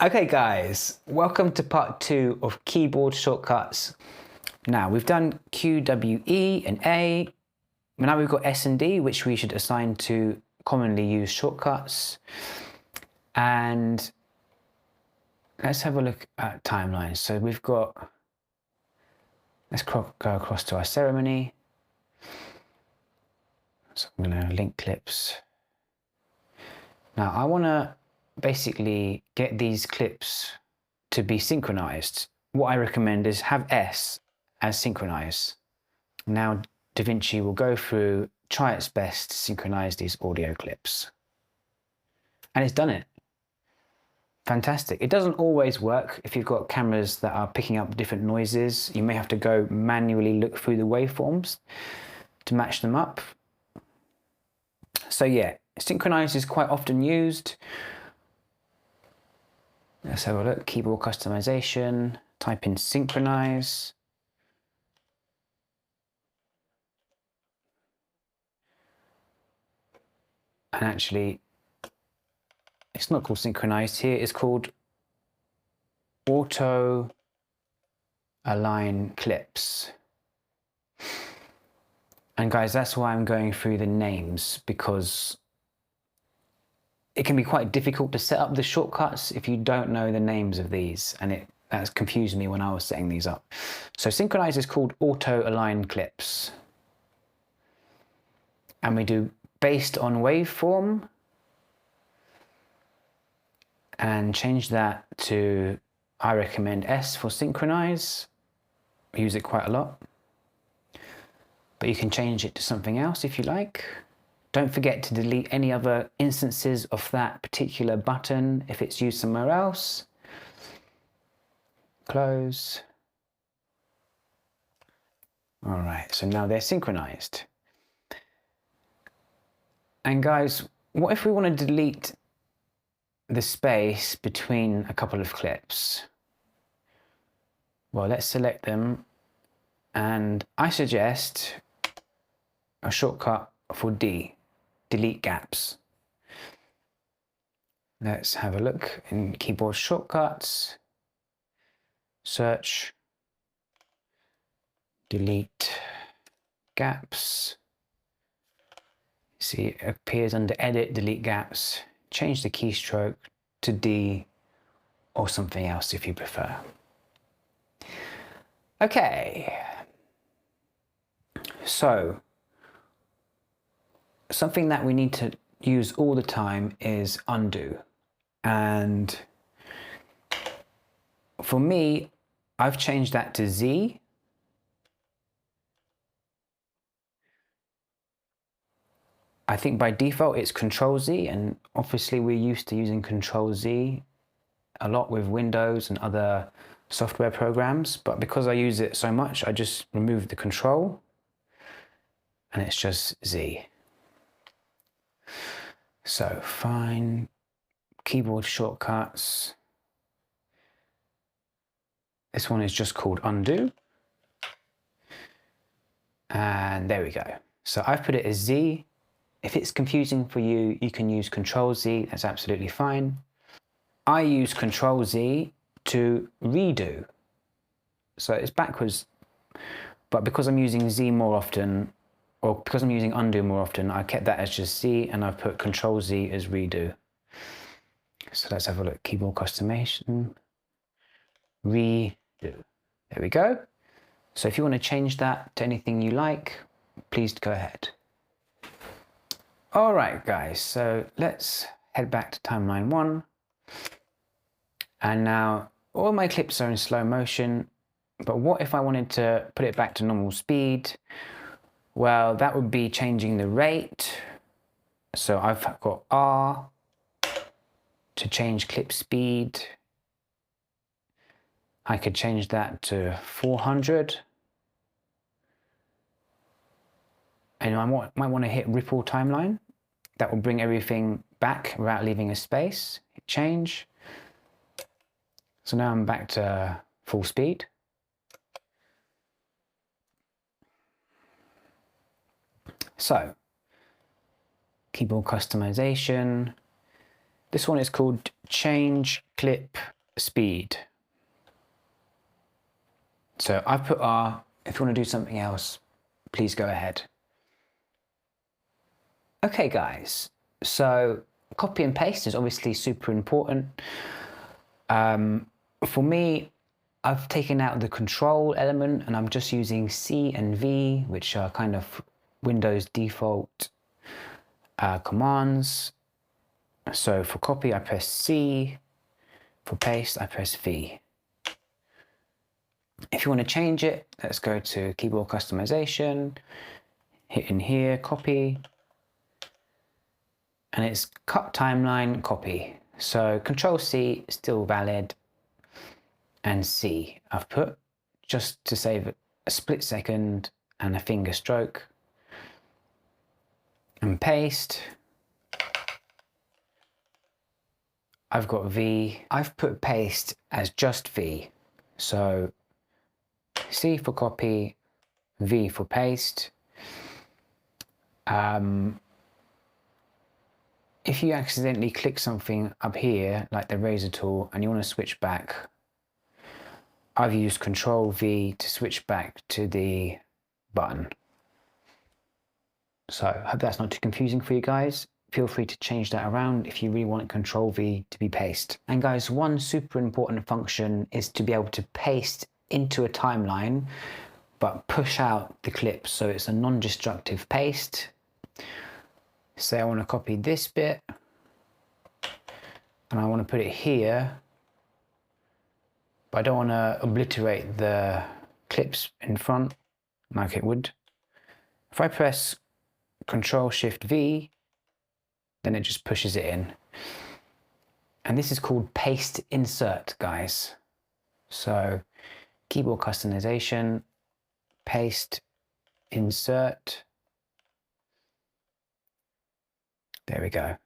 Okay guys, welcome to part 2 of keyboard shortcuts. Now we've done Q, W, E and A. Now we've got S and D, which we should assign to commonly used shortcuts. And let's have a look at timelines. So we've got, let's go across to our ceremony. So I'm going to link clips. Now I want to basically get these clips to be synchronized. What I recommend is have S as synchronize. Now DaVinci will go through, try its best to synchronize these audio clips. And it's done it. Fantastic. It doesn't always work. If you've got cameras that are picking up different noises, you may have to go manually look through the waveforms to match them up. So yeah, synchronize is quite often used. Let's have a look. Keyboard customization, type in synchronize. And actually, it's not called synchronized here, it's called auto align clips. And guys, that's why I'm going through the names, because it can be quite difficult to set up the shortcuts if you don't know the names of these, and that's confused me when I was setting these up. So synchronize is called auto align clips. And we do based on waveform and change that to, I recommend S for synchronize. I use it quite a lot. But you can change it to something else if you like. Don't forget to delete any other instances of that particular button if it's used somewhere else. Close. All right, so now they're synchronized. And guys, what if we want to delete the space between a couple of clips? Well, let's select them. And I suggest a shortcut for D, delete gaps. Let's have a look in keyboard shortcuts, search, delete gaps. See, it appears under edit, delete gaps. Change the keystroke to D or something else if you prefer. Okay, so something that we need to use all the time is undo. And for me, I've changed that to Z. I think by default it's Control Z, and obviously we're used to using Control Z a lot with Windows and other software programs, but because I use it so much, I just remove the control and it's just Z. So find keyboard shortcuts. This one is just called undo. And there we go. So I've put it as Z. If it's confusing for you, you can use Control Z, that's absolutely fine. I use Control Z to redo. So it's backwards, but because I'm using Z more often, or because I'm using undo more often, I kept that as just Z and I've put Control Z as redo. So let's have a look, keyboard customization, redo. There we go. So if you want to change that to anything you like, please go ahead. All right, guys, so let's head back to timeline 1. And now all my clips are in slow motion, but what if I wanted to put it back to normal speed? Well, that would be changing the rate. So I've got R to change clip speed. I could change that to 400. And I might want to hit ripple timeline. That will bring everything back without leaving a space. Hit change. So now I'm back to full speed. So, keyboard customization. This one is called change clip speed. So I've put R. If you want to do something else, please go ahead. Okay guys, so copy and paste is obviously super important. For me, I've taken out the control element and I'm just using C and V, which are kind of Windows default commands. So for copy, I press C. For paste, I press V. If you want to change it, let's go to keyboard customization, hit in here, copy, and it's cut timeline, copy. So Control C is still valid, and C I've put just to save a split second and a finger stroke. And paste, I've got V. I've put paste as just V. So C for copy, V for paste. If you accidentally click something up here, like the razor tool, and you want to switch back, I've used Control V to switch back to the button. So I hope that's not too confusing for you guys. Feel free to change that around if you really want Control V to be paste. And guys, one super important function is to be able to paste into a timeline, but push out the clips. So it's a non-destructive paste. Say I want to copy this bit and I want to put it here, but I don't want to obliterate the clips in front like it would. If I press Control Shift V, then it just pushes it in. And this is called paste insert, guys. So keyboard customization, paste insert. There we go.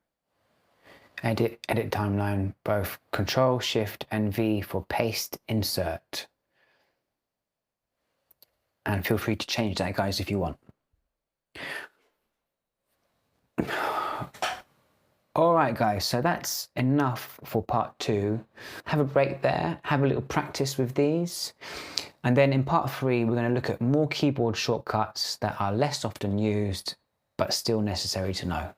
Edit timeline, both Control Shift and V for paste insert. And feel free to change that, guys, if you want. All right, guys, so that's enough for part 2. Have a break there, have a little practice with these. And then in part 3, we're going to look at more keyboard shortcuts that are less often used, but still necessary to know.